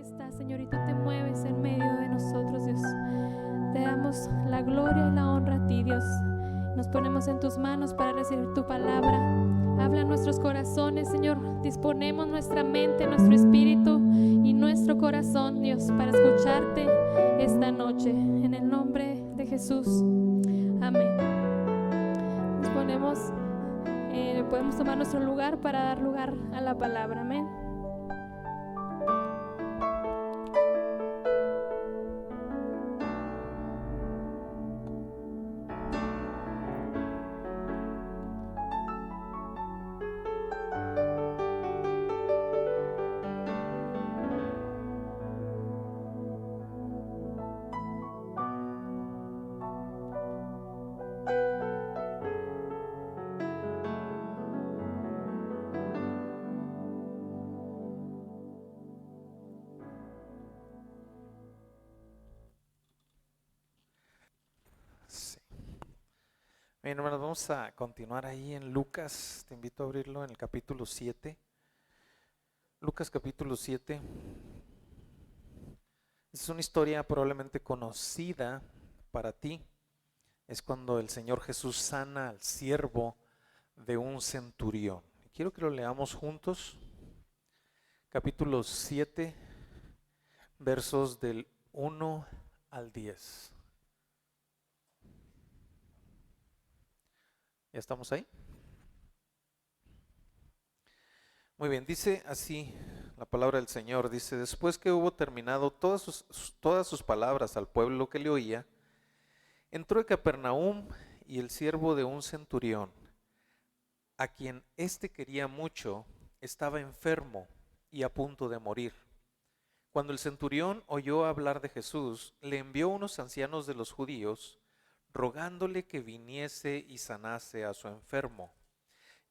estás, Señor, y tú te mueves en medio de nosotros, Dios. Te damos la gloria y la honra a ti, Dios. Nos ponemos en tus manos para recibir tu palabra. Habla en nuestros corazones, Señor. Disponemos nuestra mente, nuestro espíritu y nuestro corazón, Dios, para escucharte esta noche. En el nombre de Jesús. Amén. Nos ponemos, podemos tomar nuestro lugar para dar lugar a la palabra. Amén. Sí. Bien, hermanos, vamos a continuar ahí en Lucas. Te invito a abrirlo en el capítulo 7. Lucas capítulo 7. Es una historia probablemente conocida para ti. Es cuando el Señor Jesús sana al siervo de un centurión. Quiero que lo leamos juntos. Capítulo 7, versos del 1 al 10. ¿Ya estamos ahí? Muy bien, dice así la palabra del Señor. Dice: después que hubo terminado todas sus palabras al pueblo que le oía, entró en Capernaum y el siervo de un centurión, a quien éste quería mucho, estaba enfermo y a punto de morir. Cuando el centurión oyó hablar de Jesús, le envió unos ancianos de los judíos, rogándole que viniese y sanase a su enfermo.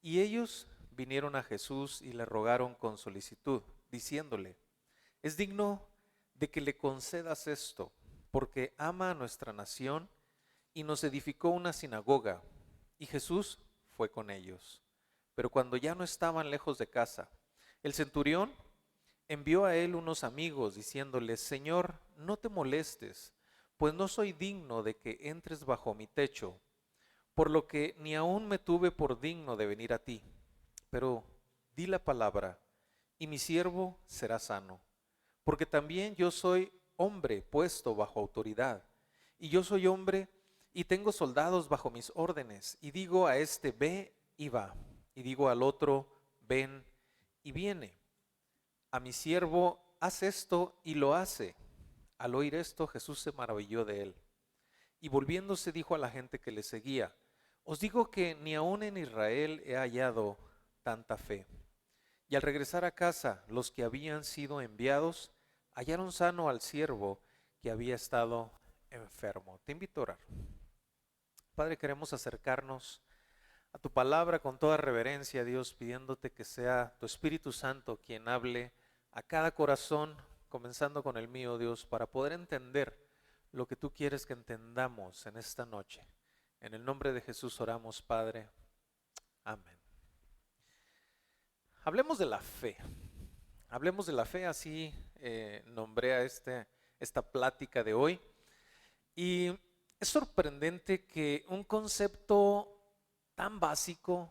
Y ellos vinieron a Jesús y le rogaron con solicitud, diciéndole: es digno de que le concedas esto, porque ama a nuestra nación y nos edificó una sinagoga. Y Jesús fue con ellos. Pero cuando ya no estaban lejos de casa, el centurión envió a él unos amigos, diciéndole: Señor, no te molestes, pues no soy digno de que entres bajo mi techo, por lo que ni aún me tuve por digno de venir a ti. Pero di la palabra, y mi siervo será sano. Porque también yo soy hombre puesto bajo autoridad, y yo soy hombre y tengo soldados bajo mis órdenes, y digo a este: ve y va, y digo al otro: ven y viene. A mi siervo: haz esto, y lo hace. Al oír esto, Jesús se maravilló de él, y volviéndose dijo a la gente que le seguía: os digo que ni aun en Israel he hallado tanta fe. Y al regresar a casa, los que habían sido enviados hallaron sano al siervo que había estado enfermo. Te invito a orar. Padre, queremos acercarnos a tu palabra con toda reverencia, Dios, pidiéndote que sea tu Espíritu Santo quien hable a cada corazón, comenzando con el mío, Dios, para poder entender lo que tú quieres que entendamos en esta noche. En el nombre de Jesús oramos, Padre. Amén. Hablemos de la fe. Hablemos de la fe, así nombré a esta plática de hoy. Y es sorprendente que un concepto tan básico,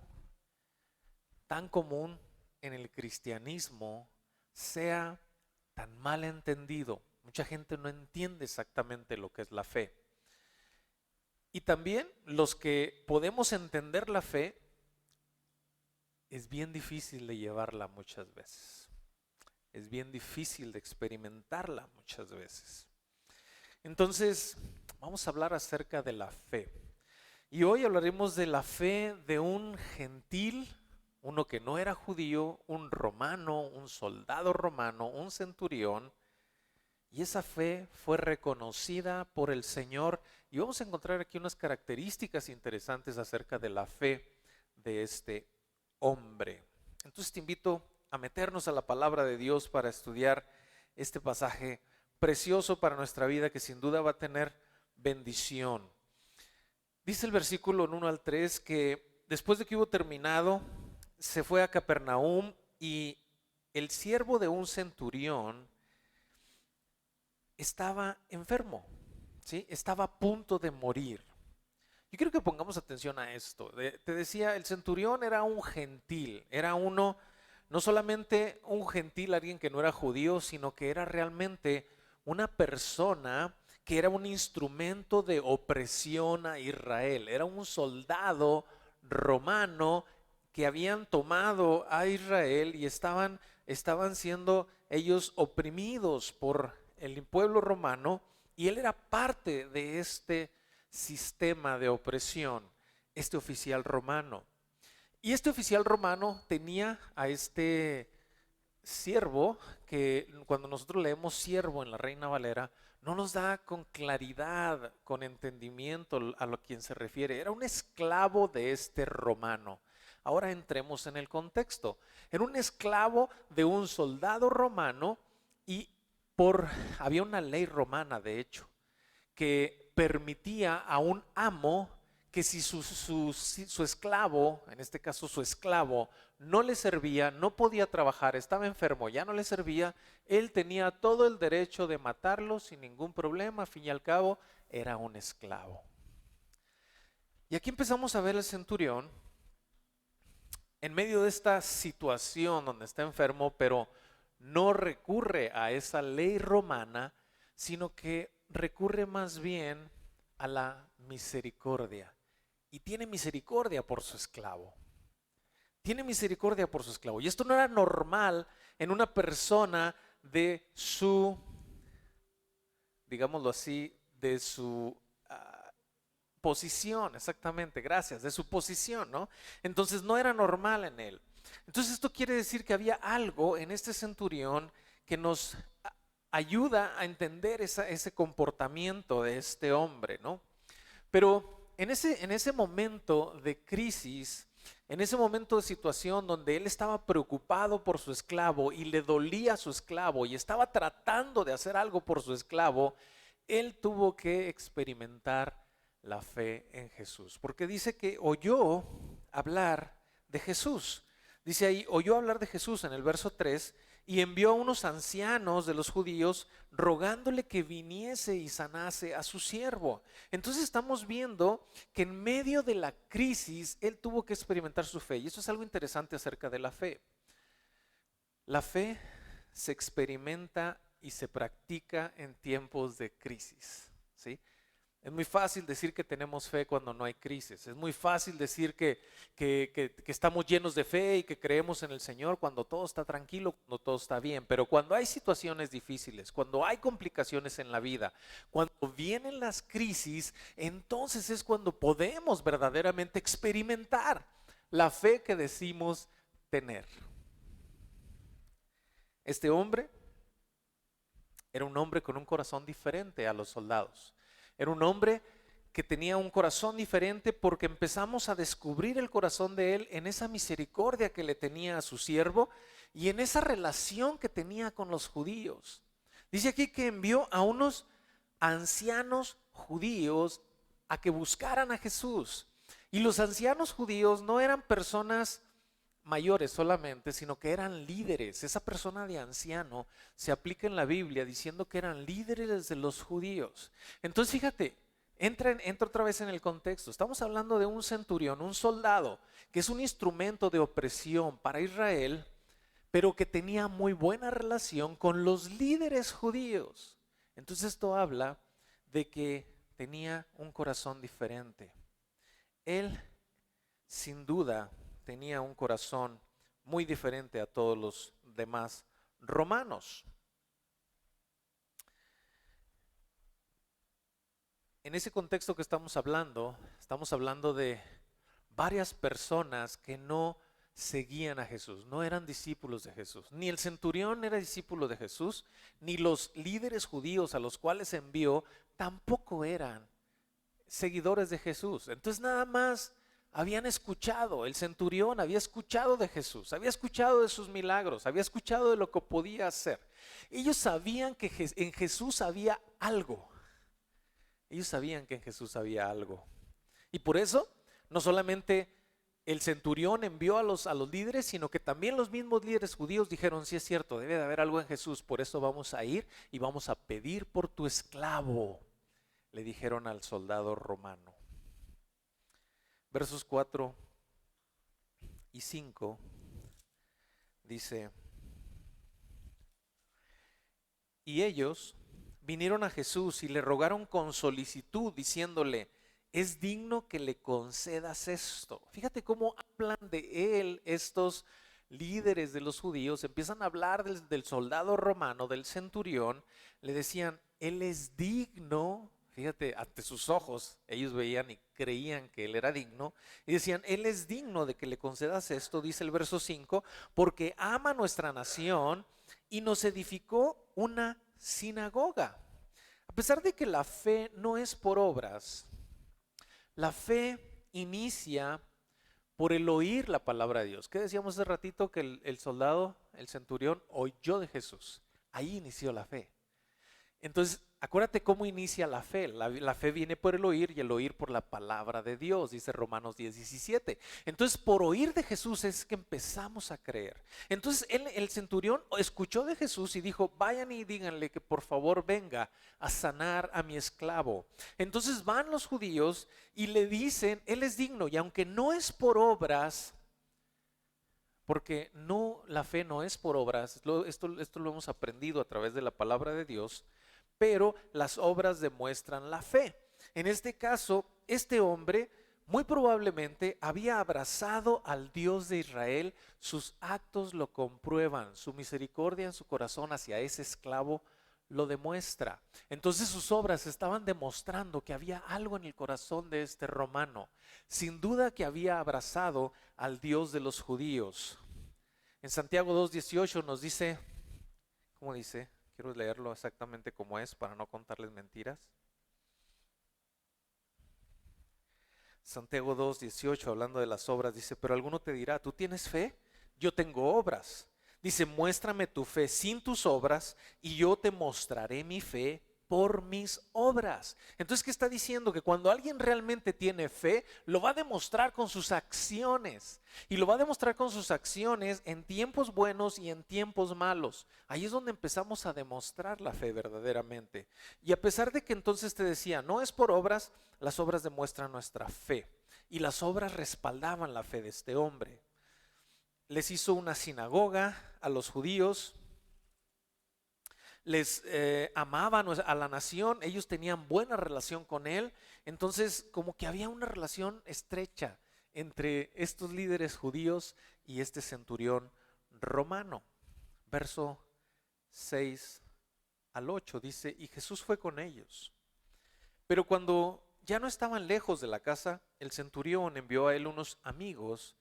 tan común en el cristianismo, sea tan mal entendido. Mucha gente no entiende exactamente lo que es la fe. Y también los que podemos entender la fe, es bien difícil de llevarla muchas veces. Es bien difícil de experimentarla muchas veces. Entonces, vamos a hablar acerca de la fe. Y hoy hablaremos de la fe de un gentil, uno que no era judío, un romano, un soldado romano, un centurión. Y esa fe fue reconocida por el Señor. Y vamos a encontrar aquí unas características interesantes acerca de la fe de este hombre. Entonces te invito a meternos a la palabra de Dios para estudiar este pasaje precioso para nuestra vida, que sin duda va a tener bendición. Dice el versículo 1 al 3 que después de que hubo terminado, se fue a Capernaum y el siervo de un centurión estaba enfermo, ¿sí? Estaba a punto de morir. Yo quiero que pongamos atención a esto. Te decía, el centurión era un gentil, era uno, no solamente un gentil, alguien que no era judío, sino que era realmente una persona que era un instrumento de opresión a Israel. Era un soldado romano que habían tomado a Israel y estaban siendo ellos oprimidos por el pueblo romano, y él era parte de este sistema de opresión, este oficial romano. Y este oficial romano tenía a este siervo, que cuando nosotros leemos siervo en la Reina Valera, no nos da con claridad, con entendimiento a lo quien se refiere. Era un esclavo de este romano. Ahora entremos en el contexto. Era un esclavo de un soldado romano y había una ley romana, de hecho, que permitía a un amo que si su esclavo, en este caso su esclavo, no le servía, no podía trabajar, estaba enfermo, ya no le servía, él tenía todo el derecho de matarlo sin ningún problema. Al fin y al cabo era un esclavo. Y aquí empezamos a ver al centurión en medio de esta situación donde está enfermo, pero no recurre a esa ley romana, sino que recurre más bien a la misericordia. Y tiene misericordia por su esclavo. Tiene misericordia por su esclavo. Y esto no era normal en una persona de su, digámoslo así, de su posición, exactamente, gracias, de su posición, ¿no? Entonces no era normal en él. Entonces esto quiere decir que había algo en este centurión que nos ayuda a entender ese comportamiento de este hombre, ¿no? Pero en ese momento de crisis, en ese momento de situación donde él estaba preocupado por su esclavo y le dolía a su esclavo y estaba tratando de hacer algo por su esclavo, él tuvo que experimentar la fe en Jesús, porque dice que oyó hablar de Jesús. Dice ahí, oyó hablar de Jesús en el verso 3, y envió a unos ancianos de los judíos rogándole que viniese y sanase a su siervo. Entonces estamos viendo que en medio de la crisis él tuvo que experimentar su fe, y eso es algo interesante acerca de la fe. La fe se experimenta y se practica en tiempos de crisis, ¿sí? Es muy fácil decir que tenemos fe cuando no hay crisis. Es muy fácil decir que estamos llenos de fe y que creemos en el Señor cuando todo está tranquilo, cuando todo está bien. Pero cuando hay situaciones difíciles, cuando hay complicaciones en la vida, cuando vienen las crisis, entonces es cuando podemos verdaderamente experimentar la fe que decimos tener. Este hombre era un hombre con un corazón diferente a los soldados. Era un hombre que tenía un corazón diferente porque empezamos a descubrir el corazón de él en esa misericordia que le tenía a su siervo y en esa relación que tenía con los judíos. Dice aquí que envió a unos ancianos judíos a que buscaran a Jesús. Y los ancianos judíos no eran personas mayores solamente, sino que eran líderes. Esa persona de anciano se aplica en la Biblia diciendo que eran líderes de los judíos. Entonces fíjate, entra otra vez en el contexto. Estamos hablando de un centurión, un soldado, que es un instrumento de opresión para Israel, pero que tenía muy buena relación con los líderes judíos. Entonces esto habla de que tenía un corazón diferente. Él, sin duda, tenía un corazón muy diferente a todos los demás romanos. En ese contexto que estamos hablando de varias personas que no seguían a Jesús, no eran discípulos de Jesús. Ni el centurión era discípulo de Jesús, ni los líderes judíos a los cuales envió tampoco eran seguidores de Jesús. Entonces nada más habían escuchado, el centurión había escuchado de Jesús, había escuchado de sus milagros, había escuchado de lo que podía hacer. Ellos sabían que en Jesús había algo. Ellos sabían que en Jesús había algo. Y por eso no solamente el centurión envió a los líderes, sino que también los mismos líderes judíos dijeron, sí es cierto, debe de haber algo en Jesús, por eso vamos a ir y vamos a pedir por tu esclavo, le dijeron al soldado romano. Versos 4 y 5 dice, y ellos vinieron a Jesús y le rogaron con solicitud, diciéndole, es digno que le concedas esto. Fíjate cómo hablan de él estos líderes de los judíos, empiezan a hablar del soldado romano, del centurión, le decían, él es digno. Fíjate, ante sus ojos, ellos veían y creían que él era digno, y decían, él es digno de que le concedas esto, dice el verso 5, porque ama nuestra nación y nos edificó una sinagoga. A pesar de que la fe no es por obras, la fe inicia por el oír la palabra de Dios. ¿Qué decíamos hace ratito? Que el soldado, el centurión, oyó de Jesús. Ahí inició la fe. Entonces, acuérdate cómo inicia la fe. La fe viene por el oír y el oír por la palabra de Dios, dice Romanos 10:17. Entonces, por oír de Jesús es que empezamos a creer. Entonces, el centurión escuchó de Jesús y dijo, vayan y díganle que por favor venga a sanar a mi esclavo. Entonces van los judíos y le dicen, él es digno, y aunque no es por obras, porque no, la fe no es por obras, esto lo hemos aprendido a través de la palabra de Dios, pero las obras demuestran la fe. En este caso, este hombre muy probablemente había abrazado al Dios de Israel, sus actos lo comprueban, su misericordia en su corazón hacia ese esclavo lo demuestra. Entonces sus obras estaban demostrando que había algo en el corazón de este romano, sin duda que había abrazado al Dios de los judíos. En Santiago 2:18 nos dice, ¿cómo dice? Quiero leerlo exactamente como es para no contarles mentiras. Santiago 2:18, hablando de las obras, dice, pero alguno te dirá, ¿tú tienes fe? Yo tengo obras. Dice, muéstrame tu fe sin tus obras y yo te mostraré mi fe por mis obras. Entonces, ¿qué está diciendo? Que cuando alguien realmente tiene fe, lo va a demostrar con sus acciones. Y lo va a demostrar con sus acciones en tiempos buenos y en tiempos malos. Ahí es donde empezamos a demostrar la fe verdaderamente. Y a pesar de que entonces te decía, no es por obras, las obras demuestran nuestra fe. Y las obras respaldaban la fe de este hombre. Les hizo una sinagoga a los judíos. Les amaban a la nación, ellos tenían buena relación con él, entonces como que había una relación estrecha entre estos líderes judíos y este centurión romano. Verso 6 al 8 dice, y Jesús fue con ellos, pero cuando ya no estaban lejos de la casa, el centurión envió a él unos amigos,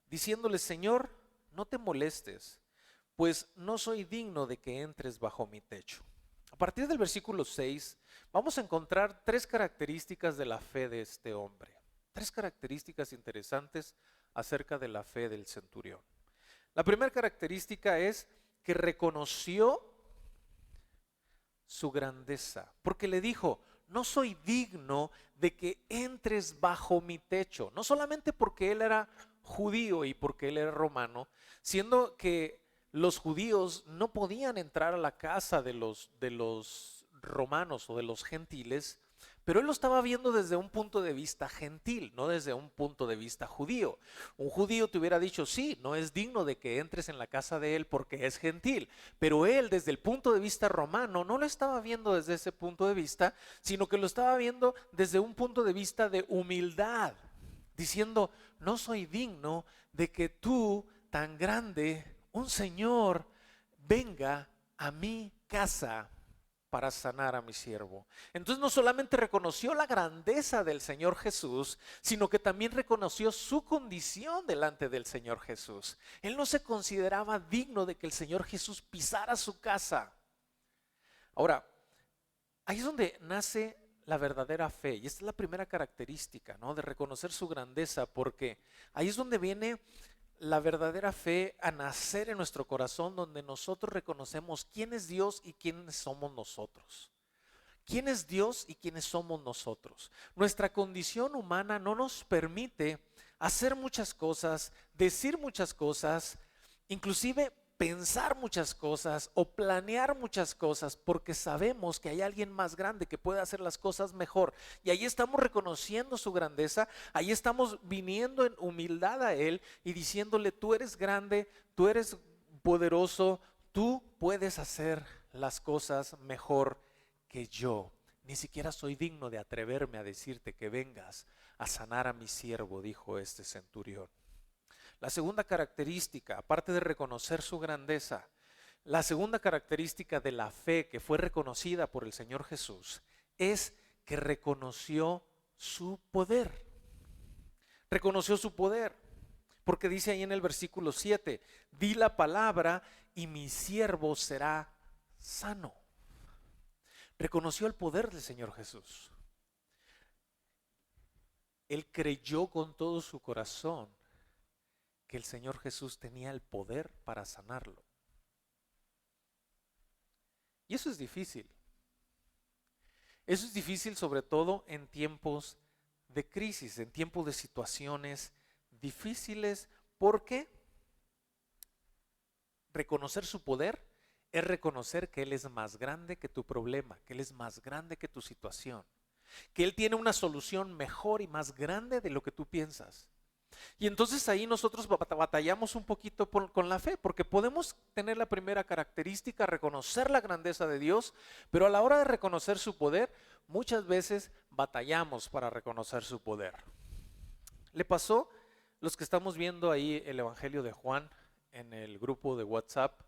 diciéndole, Señor, no te molestes, pues no soy digno de que entres bajo mi techo. A partir del versículo 6 vamos a encontrar tres características de la fe de este hombre. Tres características interesantes acerca de la fe del centurión. La primera característica es que reconoció su grandeza, porque le dijo, no soy digno de que entres bajo mi techo. No solamente porque él era judío y porque él era romano, siendo que los judíos no podían entrar a la casa de los romanos o de los gentiles, pero él lo estaba viendo desde un punto de vista gentil, no desde un punto de vista judío. Un judío te hubiera dicho, sí, no es digno de que entres en la casa de él porque es gentil, pero él desde el punto de vista romano no lo estaba viendo desde ese punto de vista, sino que lo estaba viendo desde un punto de vista de humildad, diciendo, no soy digno de que tú, tan grande, un señor, venga a mi casa para sanar a mi siervo. Entonces no solamente reconoció la grandeza del Señor Jesús, sino que también reconoció su condición delante del Señor Jesús. Él no se consideraba digno de que el Señor Jesús pisara su casa. Ahora, ahí es donde nace la verdadera fe, y esta es la primera característica, ¿no? De reconocer su grandeza, porque ahí es donde viene la verdadera fe a nacer en nuestro corazón, donde nosotros reconocemos quién es Dios y quiénes somos nosotros. ¿Quién es Dios y quiénes somos nosotros? Nuestra condición humana no nos permite hacer muchas cosas, decir muchas cosas, inclusive pensar muchas cosas o planear muchas cosas porque sabemos que hay alguien más grande que puede hacer las cosas mejor. Y ahí estamos reconociendo su grandeza, ahí estamos viniendo en humildad a Él y diciéndole: tú eres grande, tú eres poderoso, tú puedes hacer las cosas mejor que yo. Ni siquiera soy digno de atreverme a decirte que vengas a sanar a mi siervo, dijo este centurión. La segunda característica, aparte de reconocer su grandeza, la segunda característica de la fe que fue reconocida por el Señor Jesús es que reconoció su poder. Reconoció su poder, porque dice ahí en el versículo 7, di la palabra y mi siervo será sano. Reconoció el poder del Señor Jesús. Él creyó con todo su corazón que el Señor Jesús tenía el poder para sanarlo. Y eso es difícil. Eso es difícil sobre todo en tiempos de crisis, en tiempos de situaciones difíciles, porque reconocer su poder es reconocer que Él es más grande que tu problema, que Él es más grande que tu situación, que Él tiene una solución mejor y más grande de lo que tú piensas. Y entonces ahí nosotros batallamos un poquito con la fe, porque podemos tener la primera característica, reconocer la grandeza de Dios, pero a la hora de reconocer su poder, muchas veces batallamos para reconocer su poder. Le pasó, los que estamos viendo ahí el Evangelio de Juan en el grupo de WhatsApp,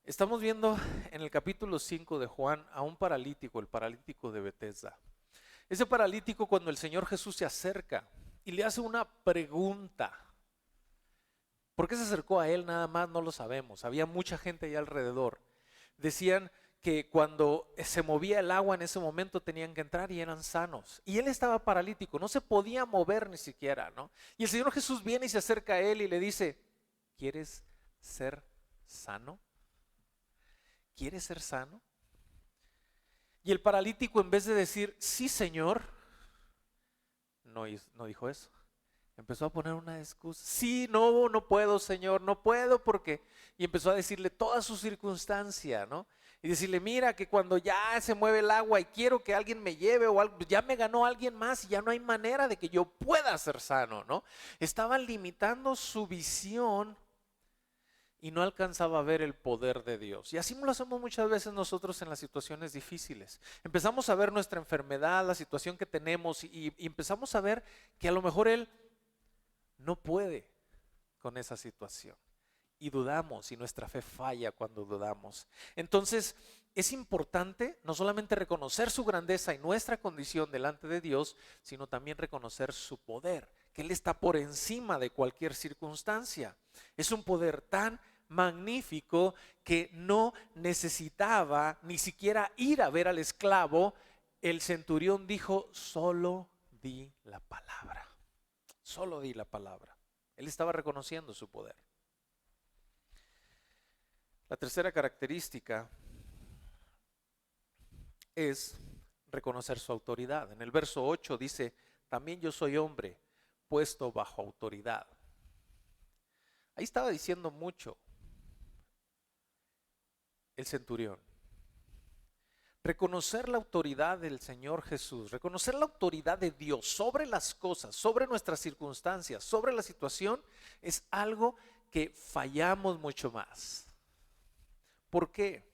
estamos viendo en el capítulo 5 de Juan a un paralítico, el paralítico de Betesda. Ese paralítico, cuando el Señor Jesús se acerca y le hace una pregunta. ¿Por qué se acercó a él? Nada más no lo sabemos. Había mucha gente ahí alrededor. Decían que cuando se movía el agua en ese momento tenían que entrar y eran sanos. Y él estaba paralítico, no se podía mover ni siquiera, ¿no? Y el Señor Jesús viene y se acerca a él y le dice: ¿quieres ser sano? ¿Quieres ser sano? Y el paralítico, en vez de decir sí, Señor, no dijo eso. Empezó a poner una excusa. Sí, no puedo, Señor, no puedo porque... Y empezó a decirle toda su circunstancia, ¿no? Y decirle: mira, que cuando ya se mueve el agua y quiero que alguien me lleve o algo, ya me ganó alguien más y ya no hay manera de que yo pueda ser sano, ¿no? Estaban limitando su visión y no alcanzaba a ver el poder de Dios. Y así lo hacemos muchas veces nosotros en las situaciones difíciles. Empezamos a ver nuestra enfermedad, la situación que tenemos y empezamos a ver que a lo mejor Él no puede con esa situación. Y dudamos, y nuestra fe falla cuando dudamos. Entonces es importante no solamente reconocer su grandeza y nuestra condición delante de Dios, sino también reconocer su poder, que Él está por encima de cualquier circunstancia. Es un poder tan magnífico que no necesitaba ni siquiera ir a ver al esclavo. El centurión dijo: solo di la palabra. Solo di la palabra. Él estaba reconociendo su poder. La tercera característica es reconocer su autoridad. En el verso 8 dice: también yo soy hombre puesto bajo autoridad. Ahí estaba diciendo mucho el centurión. Reconocer la autoridad del Señor Jesús, reconocer la autoridad de Dios sobre las cosas, sobre nuestras circunstancias, sobre la situación, es algo que fallamos mucho más. ¿Por qué?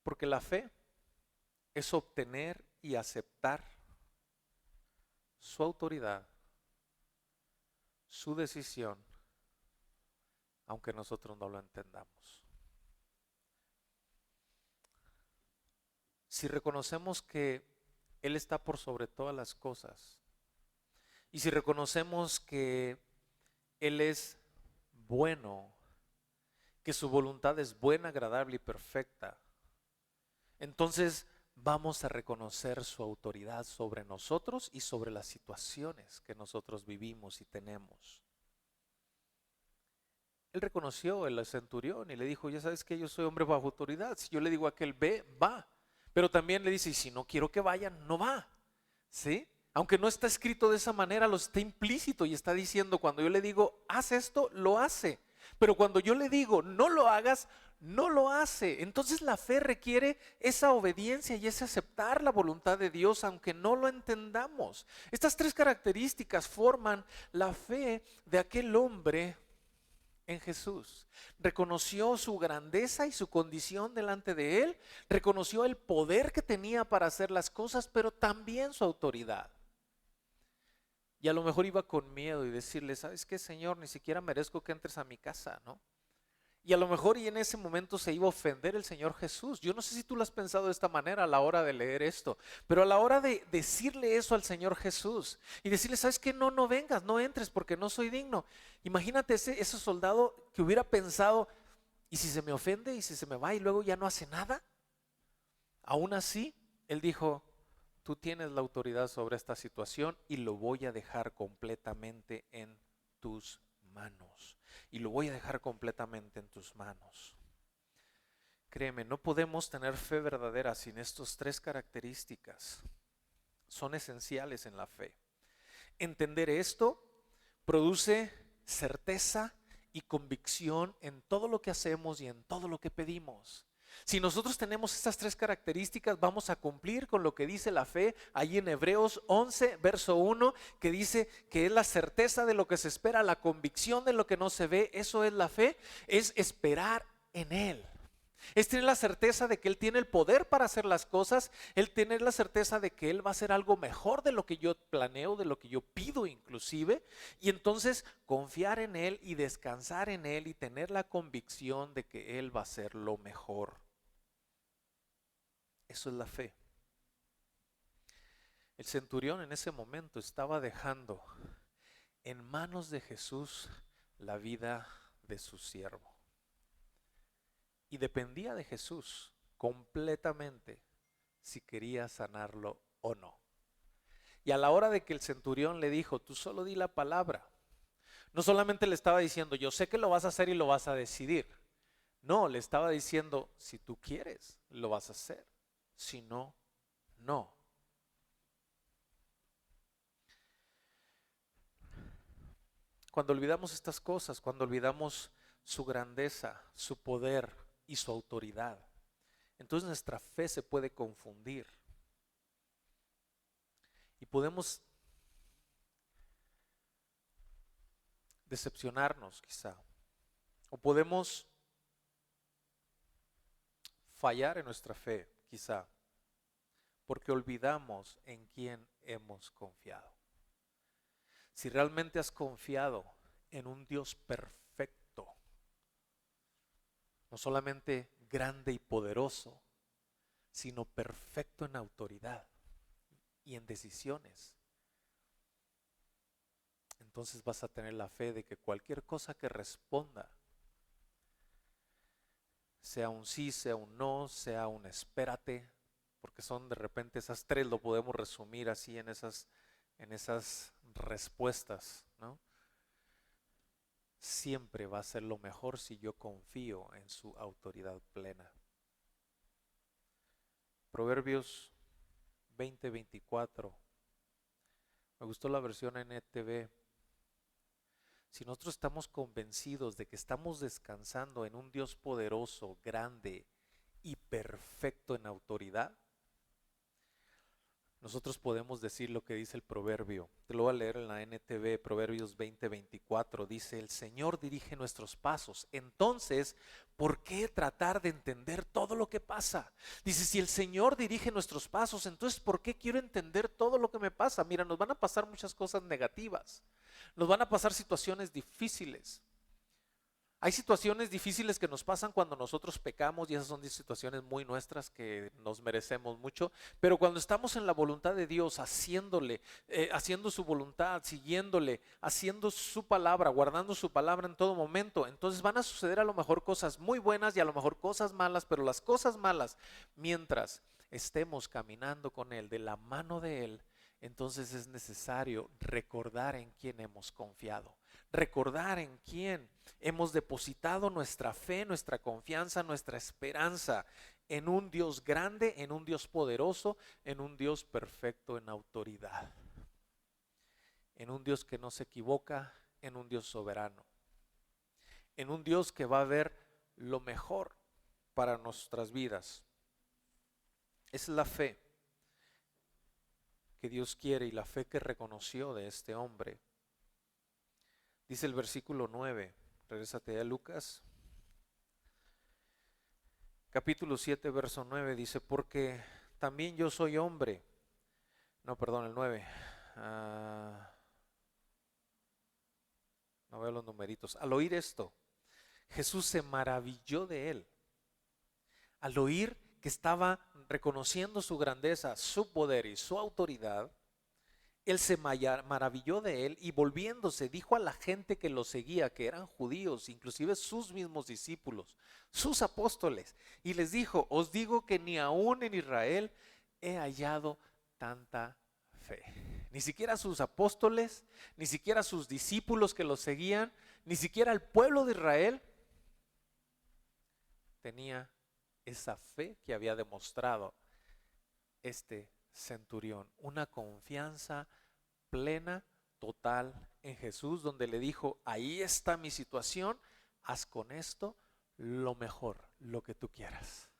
Porque la fe es obtener y aceptar su autoridad, su decisión, aunque nosotros no lo entendamos. Si reconocemos que Él está por sobre todas las cosas, y si reconocemos que Él es bueno, que su voluntad es buena, agradable y perfecta, entonces vamos a reconocer su autoridad sobre nosotros y sobre las situaciones que nosotros vivimos y tenemos. Él reconoció el centurión y le dijo: ya sabes que yo soy hombre bajo autoridad. Si yo le digo a aquel ve, va. Pero también le dice: y si no quiero que vayan, no va. ¿Sí? Aunque no está escrito de esa manera, lo está implícito y está diciendo, cuando yo le digo, haz esto, lo hace. Pero cuando yo le digo, no lo hagas, no lo hace. Entonces la fe requiere esa obediencia y ese aceptar la voluntad de Dios, aunque no lo entendamos. Estas tres características forman la fe de aquel hombre en Jesús. Reconoció su grandeza y su condición delante de él, reconoció el poder que tenía para hacer las cosas, pero también su autoridad. Y a lo mejor iba con miedo y decirle, ¿sabes qué, Señor? Ni siquiera merezco que entres a mi casa, ¿no? Y a lo mejor y en ese momento se iba a ofender el Señor Jesús. Yo no sé si tú lo has pensado de esta manera a la hora de leer esto, pero a la hora de decirle eso al Señor Jesús y decirle, ¿sabes qué? No, no vengas, no entres porque no soy digno. Imagínate ese soldado que hubiera pensado, ¿y si se me ofende y si se me va y luego ya no hace nada? Aún así, él dijo, tú tienes la autoridad sobre esta situación y lo voy a dejar completamente en tus manos. Y lo voy a dejar completamente en tus manos. Créeme, no podemos tener fe verdadera sin estas tres características. Son esenciales en la fe. Entender esto produce certeza y convicción en todo lo que hacemos y en todo lo que pedimos. Si nosotros tenemos estas tres características, vamos a cumplir con lo que dice la fe ahí en Hebreos 11, verso 1, que dice que es la certeza de lo que se espera, la convicción de lo que no se ve. Eso es la fe, es esperar en Él. Es tener la certeza de que Él tiene el poder para hacer las cosas, Él tener la certeza de que Él va a hacer algo mejor de lo que yo planeo, de lo que yo pido inclusive, y entonces confiar en Él y descansar en Él y tener la convicción de que Él va a hacer lo mejor. Eso es la fe. El centurión en ese momento estaba dejando en manos de Jesús la vida de su siervo. Y dependía de Jesús completamente si quería sanarlo o no. Y a la hora de que el centurión le dijo, tú solo di la palabra, no solamente le estaba diciendo, yo sé que lo vas a hacer y lo vas a decidir. No, le estaba diciendo, si tú quieres, lo vas a hacer. Si no, no. Cuando olvidamos estas cosas, cuando olvidamos su grandeza, su poder y su autoridad, entonces nuestra fe se puede confundir y podemos decepcionarnos quizá, o podemos fallar en nuestra fe quizá, porque olvidamos en quién hemos confiado. Si realmente has confiado en un Dios perfecto, no solamente grande y poderoso, sino perfecto en autoridad y en decisiones, entonces vas a tener la fe de que cualquier cosa que responda, sea un sí, sea un no, sea un espérate, porque son de repente esas tres, lo podemos resumir así en esas respuestas, ¿no? Siempre va a ser lo mejor si yo confío en su autoridad plena. Proverbios 20:24. Me gustó la versión NTV. Si nosotros estamos convencidos de que estamos descansando en un Dios poderoso, grande y perfecto en autoridad, nosotros podemos decir lo que dice el proverbio. Te lo voy a leer en la NTV, Proverbios 20:24. Dice, el Señor dirige nuestros pasos. Entonces, ¿por qué tratar de entender todo lo que pasa? Dice, si el Señor dirige nuestros pasos, entonces ¿por qué quiero entender todo lo que me pasa? Mira, nos van a pasar muchas cosas negativas. Nos van a pasar situaciones difíciles. Hay situaciones difíciles que nos pasan cuando nosotros pecamos y esas son situaciones muy nuestras que nos merecemos mucho, pero cuando estamos en la voluntad de Dios, haciéndole, haciendo su voluntad, siguiéndole, haciendo su palabra, guardando su palabra en todo momento, entonces van a suceder a lo mejor cosas muy buenas y a lo mejor cosas malas, pero las cosas malas, mientras estemos caminando con Él, de la mano de Él, entonces es necesario recordar en quién hemos confiado. recordar en quién hemos depositado nuestra fe, nuestra confianza, nuestra esperanza, en un Dios grande, en un Dios poderoso, en un Dios perfecto en autoridad, en un Dios que no se equivoca, en un Dios soberano, en un Dios que va a ver lo mejor para nuestras vidas. Es la fe que Dios quiere y la fe que reconoció de este hombre. Dice el versículo 9, regrésate a Lucas, capítulo 7, verso 9, dice, porque también yo soy hombre. No, perdón, el 9. No veo los numeritos. Al oír esto, Jesús se maravilló de él. Al oír que estaba reconociendo su grandeza, su poder y su autoridad, él se maravilló de él y volviéndose dijo a la gente que lo seguía, que eran judíos, inclusive sus mismos discípulos, sus apóstoles, y les dijo, os digo que ni aún en Israel he hallado tanta fe. Ni siquiera sus apóstoles, ni siquiera sus discípulos que lo seguían, ni siquiera el pueblo de Israel tenía esa fe que había demostrado este centurión, una confianza plena, total en Jesús, donde le dijo, ahí está mi situación, haz con esto lo mejor, lo que tú quieras,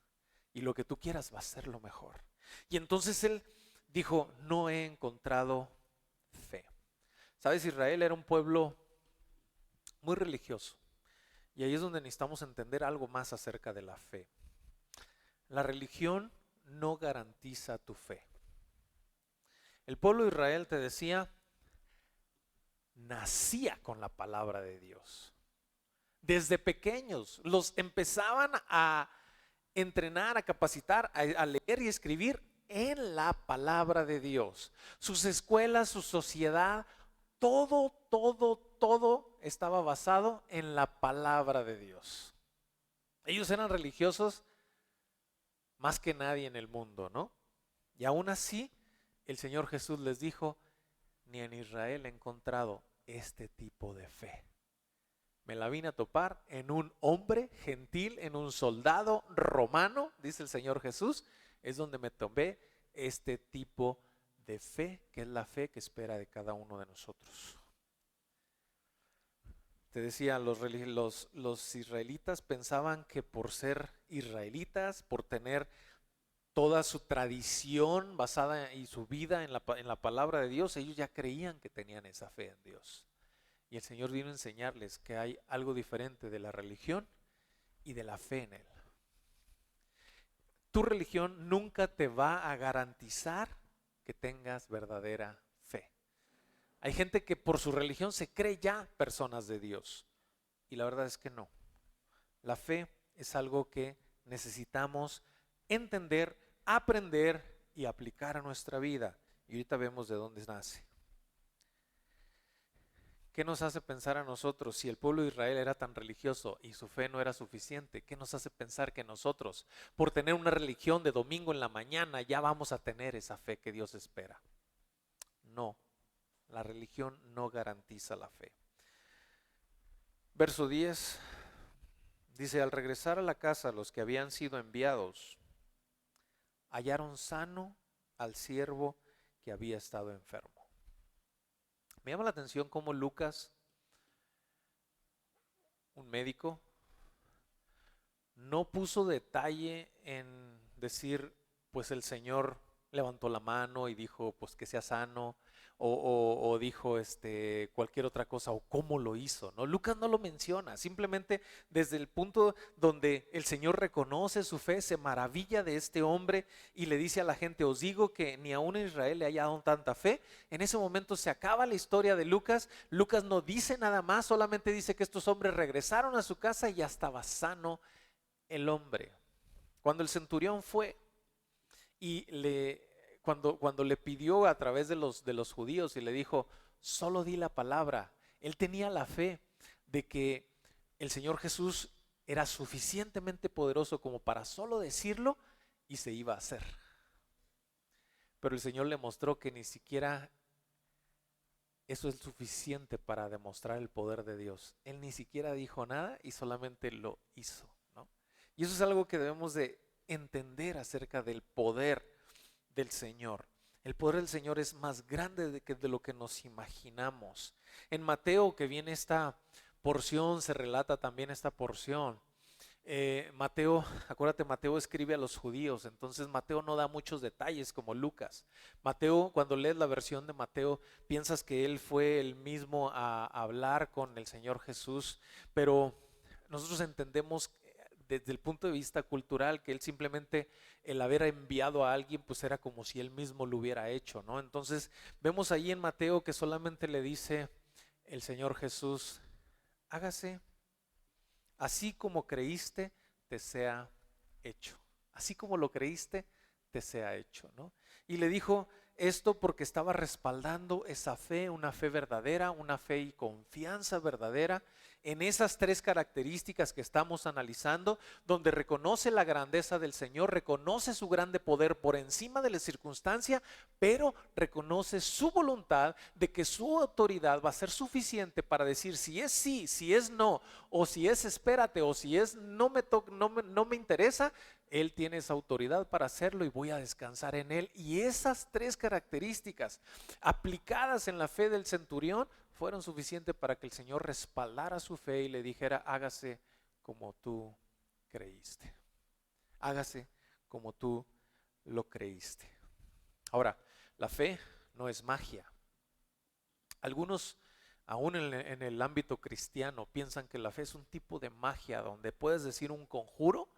y lo que tú quieras va a ser lo mejor. Y entonces él dijo, no he encontrado fe. Sabes, Israel era un pueblo muy religioso, y ahí es donde necesitamos entender algo más acerca de la fe. La religión no garantiza tu fe. El pueblo de Israel, te decía, nacía con la palabra de Dios. Desde pequeños los empezaban a entrenar, a capacitar, a leer y escribir en la palabra de Dios. Sus escuelas, su sociedad, todo estaba basado en la palabra de Dios. Ellos eran religiosos más que nadie en el mundo, ¿no? Y aún así, el Señor Jesús les dijo, ni en Israel he encontrado este tipo de fe. Me la vine a topar en un hombre gentil, en un soldado romano, dice el Señor Jesús, es donde me topé este tipo de fe, que es la fe que espera de cada uno de nosotros. Te decía, los israelitas pensaban que por ser israelitas, por tener toda su tradición basada y su vida en la palabra de Dios, ellos ya creían que tenían esa fe en Dios. Y el Señor vino a enseñarles que hay algo diferente de la religión y de la fe en Él. Tu religión nunca te va a garantizar que tengas verdadera fe. Hay gente que por su religión se cree ya personas de Dios. Y la verdad es que no. La fe es algo que necesitamos entender, aprender y aplicar a nuestra vida. Y ahorita vemos de dónde nace. ¿Qué nos hace pensar a nosotros si el pueblo de Israel era tan religioso y su fe no era suficiente? ¿Qué nos hace pensar que nosotros, por tener una religión de domingo en la mañana, ya vamos a tener esa fe que Dios espera? No, la religión no garantiza la fe. Verso 10 dice, al regresar a la casa los que habían sido enviados, hallaron sano al siervo que había estado enfermo. Me llama la atención cómo Lucas, un médico, no puso detalle en decir, pues el Señor levantó la mano y dijo, pues que sea sano, o dijo cualquier otra cosa, o cómo lo hizo, ¿no? Lucas no lo menciona, simplemente desde el punto donde el Señor reconoce su fe, se maravilla de este hombre y le dice a la gente, os digo que ni aún en Israel le haya dado tanta fe. En ese momento se acaba la historia de Lucas. Lucas no dice nada más, solamente dice que estos hombres regresaron a su casa y ya estaba sano el hombre. Cuando el centurión fue y cuando le pidió a través de los judíos y le dijo, solo di la palabra, él tenía la fe de que el Señor Jesús era suficientemente poderoso como para solo decirlo y se iba a hacer. Pero el Señor le mostró que ni siquiera eso es suficiente para demostrar el poder de Dios. Él ni siquiera dijo nada y solamente lo hizo, ¿no? Y eso es algo que debemos de entender acerca del poder del Señor. El poder del Señor es más grande de lo que nos imaginamos. En Mateo, que viene esta porción, se relata también esta porción. Mateo, acuérdate, Mateo escribe a los judíos, entonces Mateo no da muchos detalles como Lucas. Mateo, cuando lees la versión de Mateo, piensas que él fue el mismo a hablar con el Señor Jesús, pero nosotros entendemos desde el punto de vista cultural que él simplemente, el haber enviado a alguien, pues era como si él mismo lo hubiera hecho, ¿no? Entonces vemos ahí en Mateo que solamente le dice el Señor Jesús: hágase así como creíste, te sea hecho. Así como lo creíste, te sea hecho, ¿no? Y le dijo esto porque estaba respaldando esa fe, una fe verdadera, una fe y confianza verdadera en esas tres características que estamos analizando, donde reconoce la grandeza del Señor, reconoce su grande poder por encima de la circunstancia, pero reconoce su voluntad de que su autoridad va a ser suficiente para decir si es sí, si es no, o si es espérate, o si es no me interesa. Él tiene esa autoridad para hacerlo y voy a descansar en Él. Y esas tres características aplicadas en la fe del centurión fueron suficientes para que el Señor respaldara su fe y le dijera: hágase como tú creíste. Hágase como tú lo creíste. Ahora, la fe no es magia. Algunos, aún en el ámbito cristiano, piensan que la fe es un tipo de magia donde puedes decir un conjuro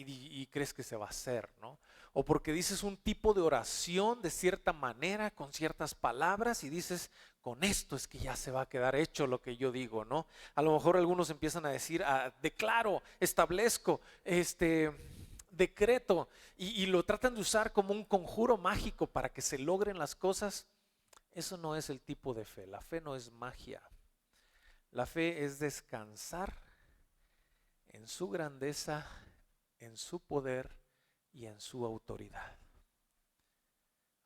y crees que se va a hacer, ¿no? O porque dices un tipo de oración de cierta manera, con ciertas palabras, y dices: con esto es que ya se va a quedar hecho lo que yo digo, ¿no? A lo mejor algunos empiezan a decir: declaro, establezco, decreto, y lo tratan de usar como un conjuro mágico para que se logren las cosas. Eso no es el tipo de fe. La fe no es magia. La fe es descansar en su grandeza, en su poder y en su autoridad.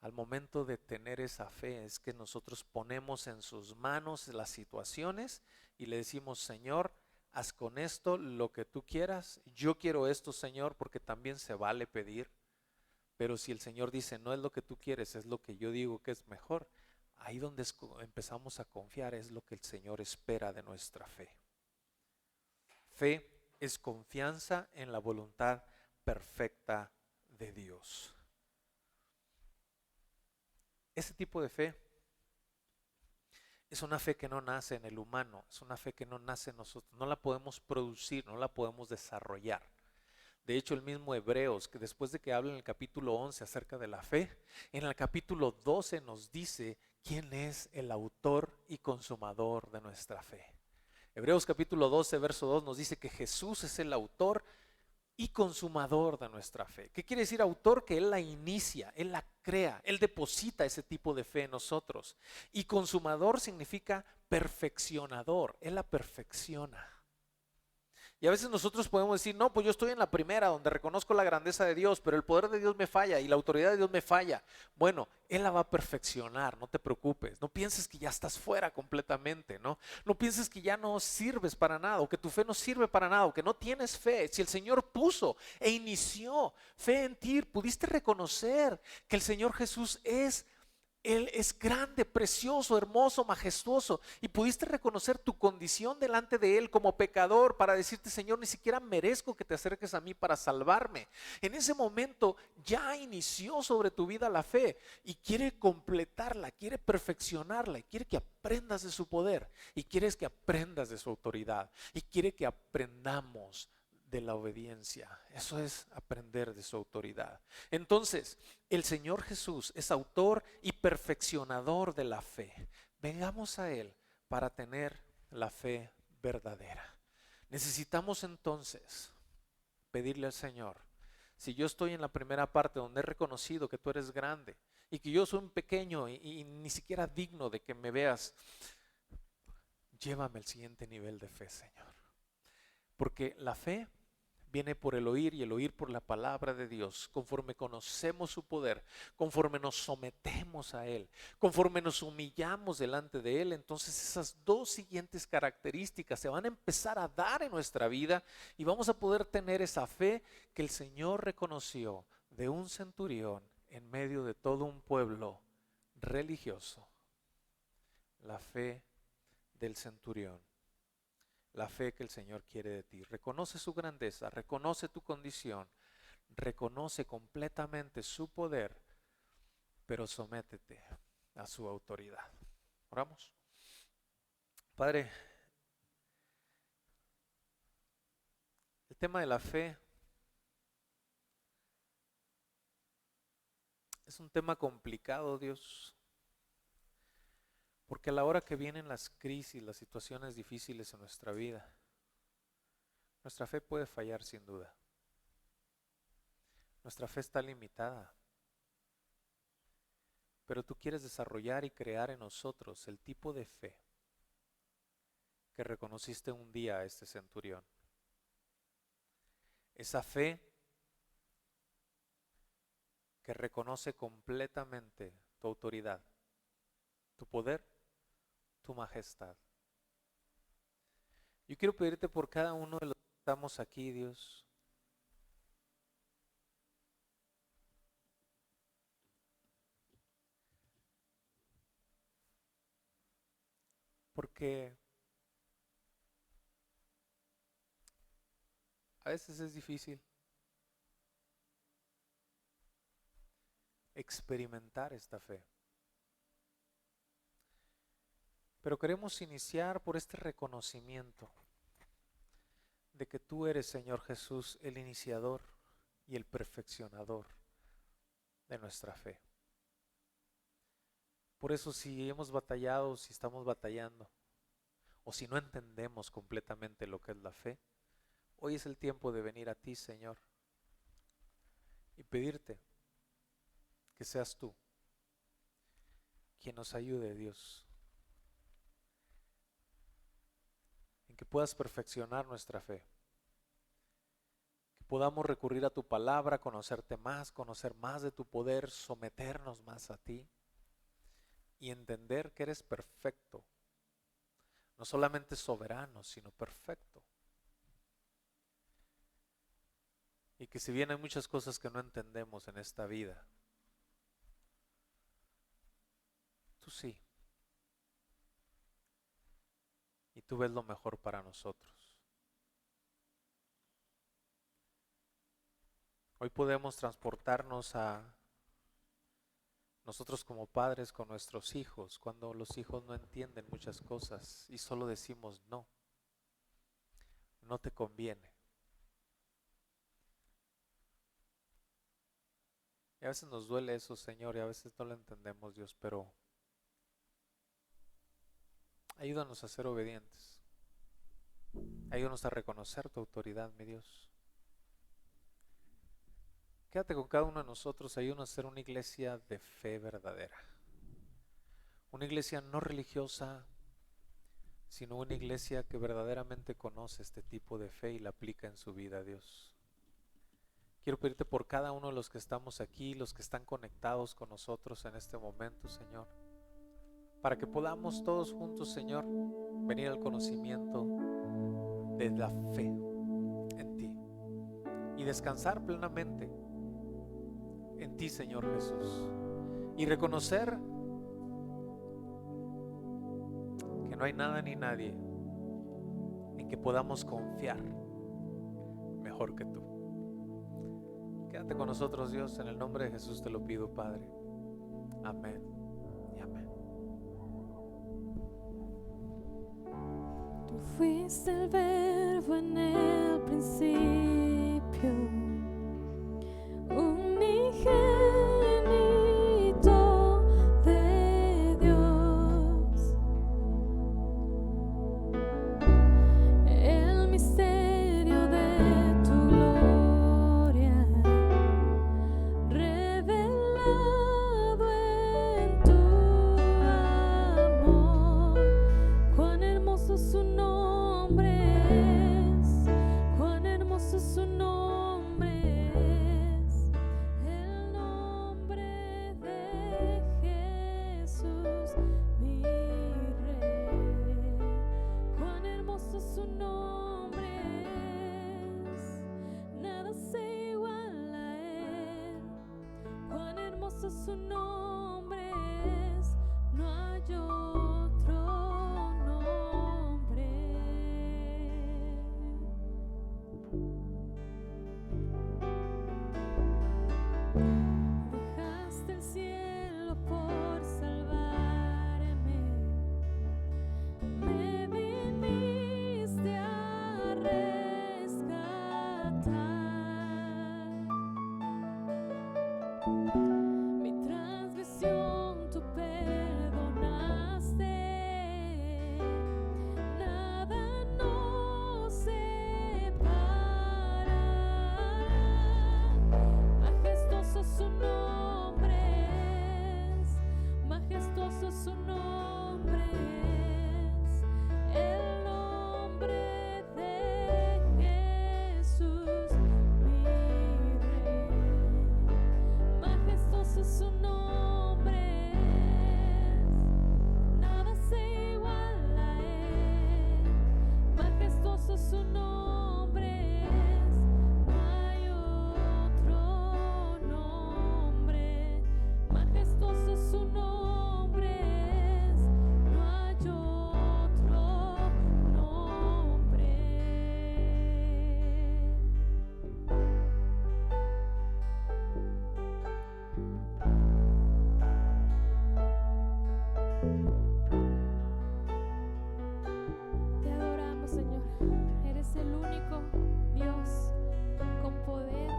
Al momento de tener esa fe es que nosotros ponemos en sus manos las situaciones y le decimos: Señor, haz con esto lo que tú quieras. Yo quiero esto, Señor, porque también se vale pedir. Pero si el Señor dice: no es lo que tú quieres, es lo que yo digo que es mejor, ahí donde empezamos a confiar, es lo que el Señor espera de nuestra fe. Fe es confianza en la voluntad perfecta de Dios. Ese tipo de fe es una fe que no nace en el humano, es una fe que no nace en nosotros, no la podemos producir, no la podemos desarrollar. De hecho, el mismo Hebreos, que después de que habla en el capítulo 11 acerca de la fe, en el capítulo 12 nos dice quién es el autor y consumador de nuestra fe. Hebreos capítulo 12, verso 2 nos dice que Jesús es el autor y consumador de nuestra fe. ¿Qué quiere decir autor? Que Él la inicia, Él la crea, Él deposita ese tipo de fe en nosotros. Y consumador significa perfeccionador, Él la perfecciona. Y a veces nosotros podemos decir: no, pues yo estoy en la primera donde reconozco la grandeza de Dios, pero el poder de Dios me falla y la autoridad de Dios me falla. Bueno, Él la va a perfeccionar, no te preocupes. No pienses que ya estás fuera completamente, ¿no? No pienses que ya no sirves para nada, o que tu fe no sirve para nada, o que no tienes fe. Si el Señor puso e inició fe en ti, pudiste reconocer que el Señor Jesús Él es grande, precioso, hermoso, majestuoso, y pudiste reconocer tu condición delante de Él como pecador para decirte: Señor, ni siquiera merezco que te acerques a mí para salvarme. En ese momento ya inició sobre tu vida la fe y quiere completarla, quiere perfeccionarla, y quiere que aprendas de su poder, y quieres que aprendas de su autoridad, y quiere que aprendamos de la obediencia. Eso es aprender de su autoridad. Entonces, el Señor Jesús es autor y perfeccionador de la fe. Vengamos a Él para tener la fe verdadera. Necesitamos entonces pedirle al Señor: si yo estoy en la primera parte donde he reconocido que tú eres grande y que yo soy un pequeño y ni siquiera digno de que me veas, llévame al siguiente nivel de fe, Señor. Porque la fe viene por el oír y el oír por la palabra de Dios. Conforme conocemos su poder, conforme nos sometemos a Él, conforme nos humillamos delante de Él, entonces esas dos siguientes características se van a empezar a dar en nuestra vida y vamos a poder tener esa fe que el Señor reconoció de un centurión en medio de todo un pueblo religioso. La fe del centurión. La fe que el Señor quiere de ti. Reconoce su grandeza, reconoce tu condición, reconoce completamente su poder, pero sométete a su autoridad. Oramos. Padre, el tema de la fe es un tema complicado, Dios. Porque a la hora que vienen las crisis, las situaciones difíciles en nuestra vida, nuestra fe puede fallar sin duda. Nuestra fe está limitada. Pero tú quieres desarrollar y crear en nosotros el tipo de fe que reconociste un día a este centurión. Esa fe que reconoce completamente tu autoridad, tu poder, tu majestad. Yo quiero pedirte por cada uno de los que estamos aquí, Dios, porque a veces es difícil experimentar esta fe. Pero queremos iniciar por este reconocimiento de que tú eres, Señor Jesús, el iniciador y el perfeccionador de nuestra fe. Por eso si hemos batallado, si estamos batallando, o si no entendemos completamente lo que es la fe, hoy es el tiempo de venir a ti, Señor, y pedirte que seas tú quien nos ayude, Dios, en que puedas perfeccionar nuestra fe, que podamos recurrir a tu palabra, conocerte más, conocer más de tu poder, someternos más a ti y entender que eres perfecto, no solamente soberano, sino perfecto. Y que si bien hay muchas cosas que no entendemos en esta vida, tú sí. Y tú ves lo mejor para nosotros. Hoy podemos transportarnos a nosotros como padres con nuestros hijos, cuando los hijos no entienden muchas cosas y solo decimos no, no te conviene. Y a veces nos duele eso, Señor, y a veces no lo entendemos, Dios, pero ayúdanos a ser obedientes. Ayúdanos a reconocer tu autoridad, mi Dios. Quédate con cada uno de nosotros, ayúdanos a ser una iglesia de fe verdadera. Una iglesia no religiosa, sino una iglesia que verdaderamente conoce este tipo de fe y la aplica en su vida, Dios. Quiero pedirte por cada uno de los que estamos aquí, los que están conectados con nosotros en este momento, Señor, para que podamos todos juntos, Señor, venir al conocimiento de la fe en ti y descansar plenamente en ti, Señor Jesús, y reconocer que no hay nada ni nadie en que podamos confiar mejor que tú. Quédate con nosotros, Dios, en el nombre de Jesús te lo pido, Padre. Amén y amén. Tú fuiste el verbo en el principio, unigénito de Dios, el misterio de tu gloria, revelado en tu amor. Cuán hermoso su nombre es, cuán hermoso Poderoso su nombre es, no hay otro nombre. Dejaste el cielo por salvarme, me viniste a rescatar. Mi transgresión tú perdonaste, nada nos separará. Majestuoso su nombre es, majestuoso su nombre es, el nombre de Jesús, mi Rey. Majestuoso su nombre es, nada se iguala a él. Majestuoso su nombre es, no hay otro nombre. Majestuoso su nombre es, no hay otro nombre. Te adoramos, Señor. Eres el único Dios con poder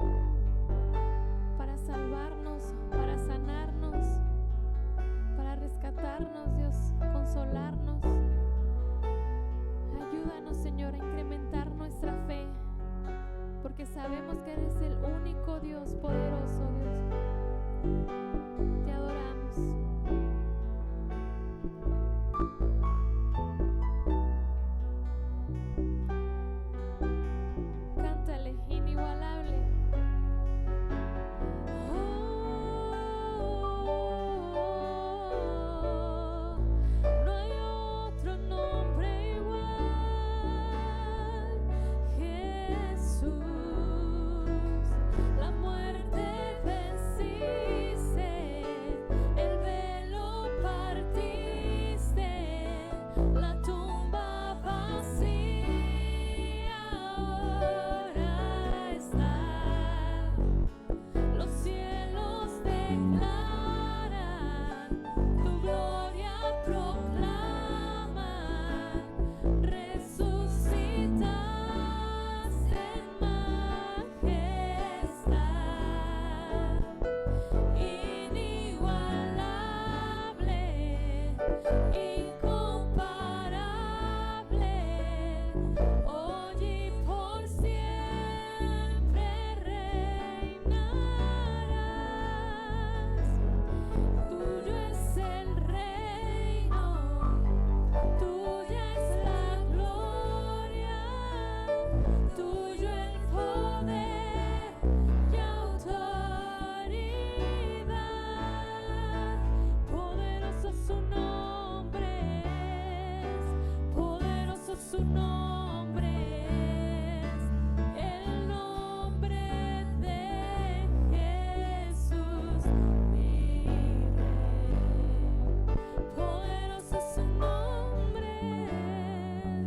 para salvarnos, para sanarnos, para rescatarnos, Dios, consolarnos. Ayúdanos, Señor, a incrementar nuestra fe, porque sabemos que eres el único Dios poderoso, Dios. Te adoramos. Cántale, inigualable. No hay otro nombre igual. Jesús, la muerte venciste, el velo partiste, la tumba vacía ahora está. Los cielos declaran, tu gloria proclaman, resucitaste en majestad, inigualable, incomparable, hoy y por siempre reinarás. Tuyo es el reino, tuya es la gloria, tuyo el poder y autoridad. Poderoso su nombre es, poderoso su nombre es, el nombre de Jesús, mi Rey. Poderoso su nombre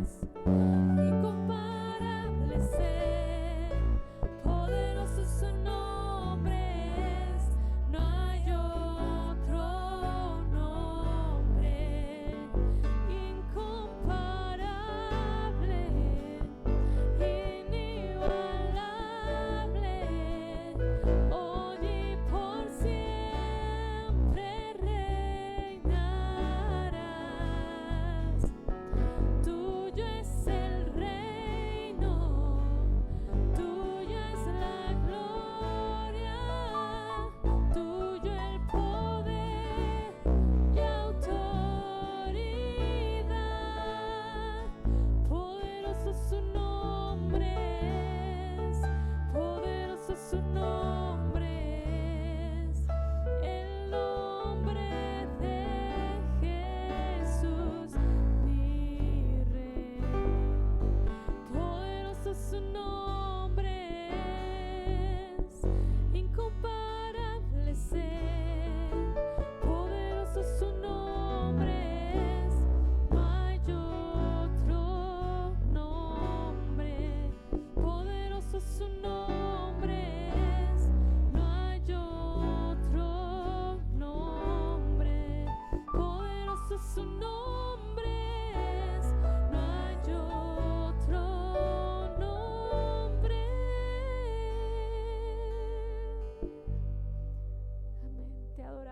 es, incomparable ser. Poderoso su nombre es, no hay otro nombre. Incomparable,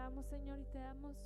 alabamos, Señor, y te damos